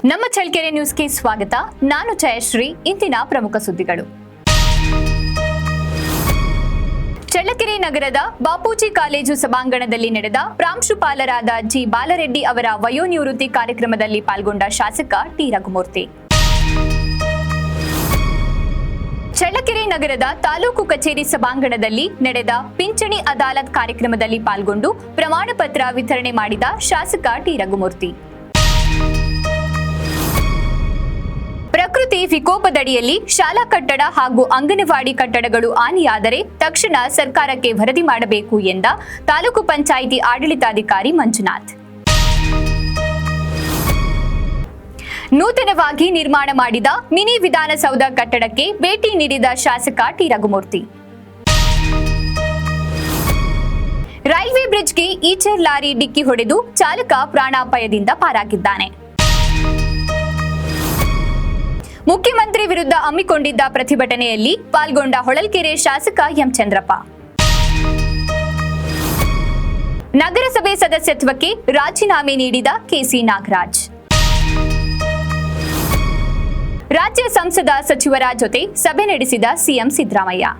ನಮ್ಮ ಚಳ್ಳಕೆರೆ ನ್ಯೂಸ್ಗೆ ಸ್ವಾಗತ. ನಾನು ಜಯಶ್ರೀ. ಇಂದಿನ ಪ್ರಮುಖ ಸುದ್ದಿಗಳು. ಚಳ್ಳಕೆರೆ ನಗರದ ಬಾಪೂಜಿ ಕಾಲೇಜು ಸಭಾಂಗಣದಲ್ಲಿ ನಡೆದ ಪ್ರಾಂಶುಪಾಲರಾದ ಜಿ ಬಾಲರೆಡ್ಡಿ ಅವರ ವಯೋನಿವೃತ್ತಿ ಕಾರ್ಯಕ್ರಮದಲ್ಲಿ ಪಾಲ್ಗೊಂಡ ಶಾಸಕ ಟಿ ರಘುಮೂರ್ತಿ. ಚಳ್ಳಕೆರೆ ನಗರದ ತಾಲೂಕು ಕಚೇರಿ ಸಭಾಂಗಣದಲ್ಲಿ ನಡೆದ ಪಿಂಚಣಿ ಅದಾಲತ್ ಕಾರ್ಯಕ್ರಮದಲ್ಲಿ ಪಾಲ್ಗೊಂಡು ಪ್ರಮಾಣ ಪತ್ರ ವಿತರಣೆ ಮಾಡಿದ ಶಾಸಕ ಟಿ ರಘುಮೂರ್ತಿ. ಪ್ರಕೃತಿ ವಿಕೋಪದಡಿಯಲ್ಲಿ ಶಾಲಾ ಕಟ್ಟಡ ಹಾಗೂ ಅಂಗನವಾಡಿ ಕಟ್ಟಡಗಳು ಹಾನಿಯಾದರೆ ತಕ್ಷಣ ಸರ್ಕಾರಕ್ಕೆ ವರದಿ ಮಾಡಬೇಕು ಎಂದ ತಾಲೂಕು ಪಂಚಾಯಿತಿ ಆಡಳಿತಾಧಿಕಾರಿ ಮಂಜುನಾಥ್. ನೂತನವಾಗಿ ನಿರ್ಮಾಣ ಮಾಡಿದ ಮಿನಿ ವಿಧಾನಸೌಧ ಕಟ್ಟಡಕ್ಕೆ ಭೇಟಿ ನೀಡಿದ ಶಾಸಕ ಟಿ ರಘುಮೂರ್ತಿ. ರೈಲ್ವೆ ಬ್ರಿಡ್ಜ್ಗೆ ಈಚರ್ ಲಾರಿ ಡಿಕ್ಕಿ ಹೊಡೆದು ಚಾಲಕ ಪ್ರಾಣಾಪಾಯದಿಂದ ಪಾರಾಗಿದ್ದಾನೆ. ಮುಖ್ಯಮಂತ್ರಿ ವಿರುದ್ಧ ಹಮ್ಮಿಕೊಂಡಿದ್ದ ಪ್ರತಿಭಟನೆಯಲ್ಲಿ ಪಾಲ್ಗೊಂಡ ಹೊಳಲ್ಕೆರೆ ಶಾಸಕ ಎಂ ಚಂದ್ರಪ್ಪ. ನಗರಸಭೆ ಸದಸ್ಯತ್ವಕ್ಕೆ ರಾಜೀನಾಮೆ ನೀಡಿದ ಕೆಸಿ ನಾಗರಾಜ್. ರಾಜ್ಯ ಸಂಸದ ಸಚಿವರ ಜೊತೆ ಸಭೆ ನಡೆಸಿದ ಸಿಎಂ ಸಿದ್ದರಾಮಯ್ಯ.